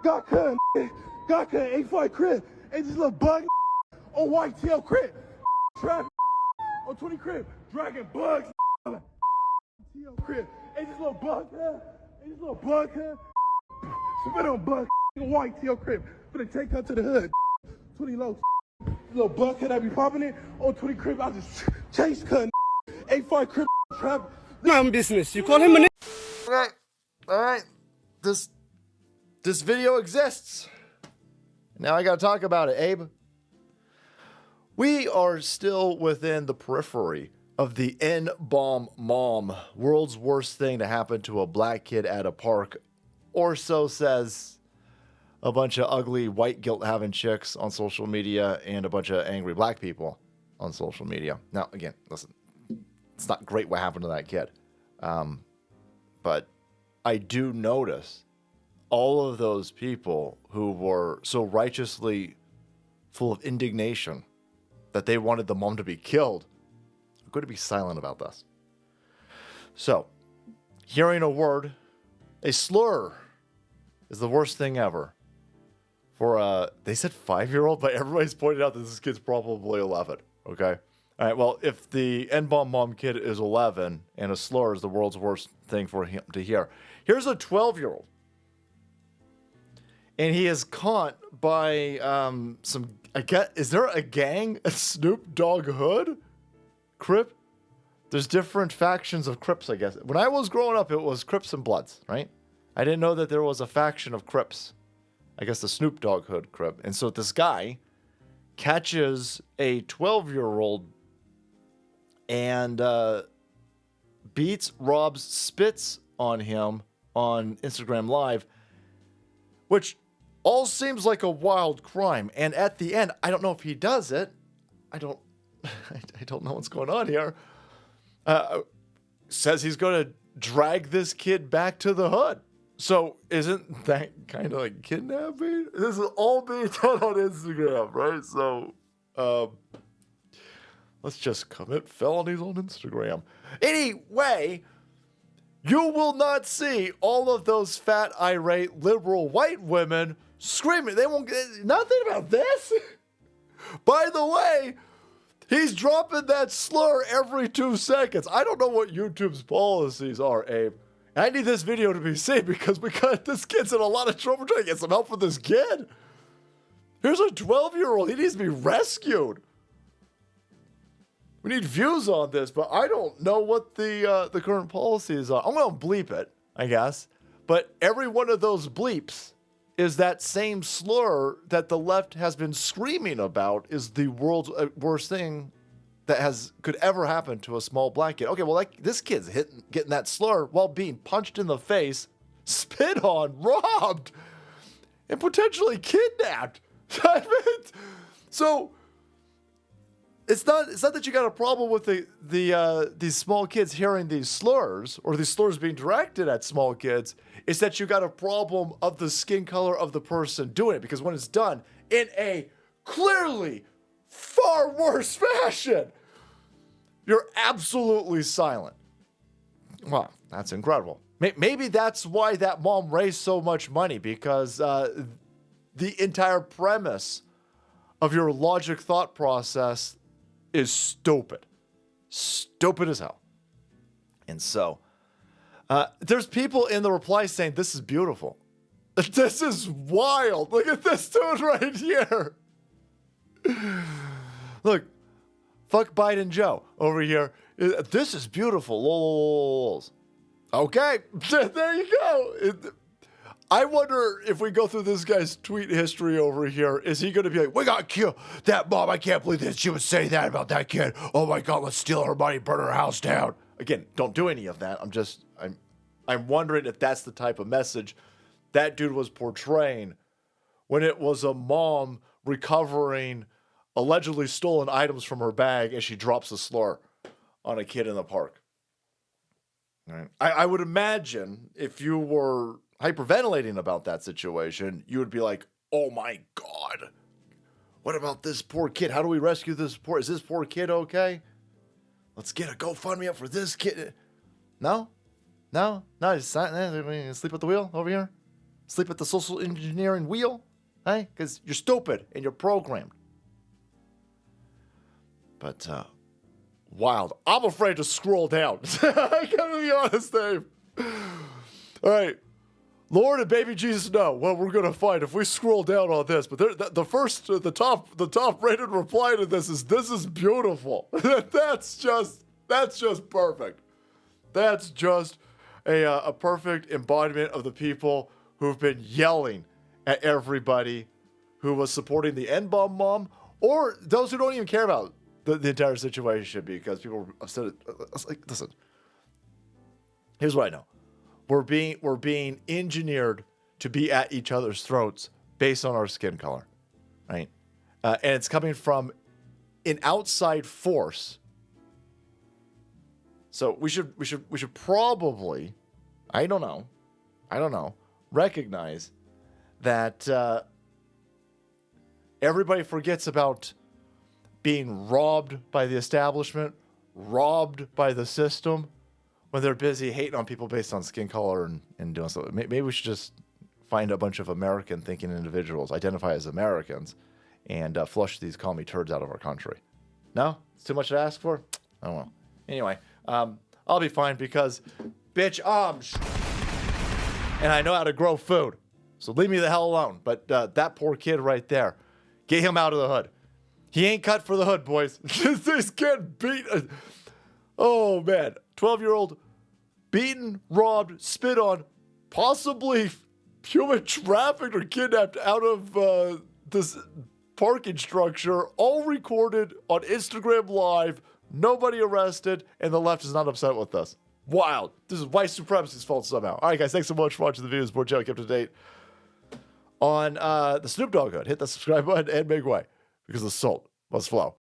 God cut, A5 crib. Hey, this little bug on whitetail crib. Trap on 20 crib. Dragon bugs. TL crib. Hey, this little bug here. Hey, this little bug here. Spit on bug whitetail crib. Gonna take her to the hood. 20 low. Little bug head I be popping it on 20 crib. I just chase cut. A5 crib trap. Man business. You call him a Okay. All right. This video exists. Now I got to talk about it, Abe. We are still within the periphery of the N-bomb mom, world's worst thing to happen to a black kid at a park, or so says a bunch of ugly white guilt having chicks on social media and a bunch of angry black people on social media. Now, again, listen, it's not great what happened to that kid. But I do notice all of those people who were so righteously full of indignation that they wanted the mom to be killed are going to be silent about this. So, hearing a word, a slur, is the worst thing ever. For they said 5-year-old, but everybody's pointed out that this kid's probably 11. Okay. All right. Well, if the N-bomb mom kid is 11 and a slur is the world's worst thing for him to hear, here's a 12-year-old, and he is caught by some. I guess, is there a gang? A Snoop Dogg Hood, Crip? There's different factions of Crips, I guess. When I was growing up, it was Crips and Bloods, right? I didn't know that there was a faction of Crips. I guess the Snoop Dogg Hood Crip. And so this guy catches a 12-year-old and beats, robs, spits on him on Instagram Live, which all seems like a wild crime. And at the end, I don't know if he does it. I don't know what's going on here. Says he's going to drag this kid back to the hood. So isn't that kind of like kidnapping? This is all being done on Instagram, right? So let's just commit felonies on Instagram. Anyway, you will not see all of those fat, irate, liberal white women screaming. They won't get nothing about this. By the way, he's dropping that slur every 2 seconds. I don't know what YouTube's policies are, Abe. I need this video to be seen because this kid's in a lot of trouble. We're trying to get some help for this kid. Here's a 12-year-old. He needs to be rescued. We need views on this, but I don't know what the current policies are. I'm going to bleep it, I guess. But every one of those bleeps is that same slur that the left has been screaming about is the world's worst thing that could ever happen to a small black kid. Okay, well, like this kid's getting that slur while being punched in the face, spit on, robbed, and potentially kidnapped. So it's not that you got a problem with these small kids hearing these slurs or these slurs being directed at small kids. It's that you got a problem of the skin color of the person doing it, because when it's done in a clearly far worse fashion, you're absolutely silent. Wow, that's incredible. Maybe that's why that mom raised so much money, because the entire premise of your logic thought process is stupid. Stupid as hell. And so, there's people in the reply saying, this is beautiful. This is wild. Look at this dude right here. Look. Fuck Biden Joe over here. This is beautiful. Lols. Okay, there you go. I wonder if we go through this guy's tweet history over here, is he going to be like, we got to kill that mom. I can't believe that she would say that about that kid. Oh my God, let's steal her money, burn her house down. Again, don't do any of that. I'm wondering if that's the type of message that dude was portraying when it was a mom recovering allegedly stolen items from her bag as she drops a slur on a kid in the park. All right. I would imagine if you were hyperventilating about that situation, you would be like, oh my God, what about this poor kid? How do we rescue is this poor kid okay? Let's get a GoFundMe up for this kid. No, just sleep at the wheel over here. Sleep at the social engineering wheel? Hey, because you're stupid and you're programmed. But, wild. I'm afraid to scroll down. I gotta be honest, Dave. All right. Lord and baby Jesus know what we're gonna find if we scroll down on this. But the top rated reply to this is beautiful. That's just perfect. That's just a perfect embodiment of the people who've been yelling at everybody who was supporting the N-bomb mom, or those who don't even care about the entire situation, because people said it. Like, listen, here's what I know: we're being engineered to be at each other's throats based on our skin color, right? And it's coming from an outside force. So we should probably, I don't know, recognize that everybody forgets about being robbed by the establishment, robbed by the system, when they're busy hating on people based on skin color and doing something. Maybe we should just find a bunch of American-thinking individuals, identify as Americans, and flush these commie turds out of our country. No? It's too much to ask for? I don't know. Anyway, I'll be fine because, bitch, and I know how to grow food. So leave me the hell alone. But that poor kid right there, get him out of the hood. He ain't cut for the hood, boys. This kid beat. Oh, man. 12-year-old beaten, robbed, spit on, possibly human trafficked or kidnapped out of this parking structure, all recorded on Instagram Live. Nobody arrested, and the left is not upset with us. Wild. This is white supremacy's fault somehow. All right, guys. Thanks so much for watching the videos. More channel kept up to date on the Snoop Dogg hood. Hit that subscribe button and make way, because the salt must flow.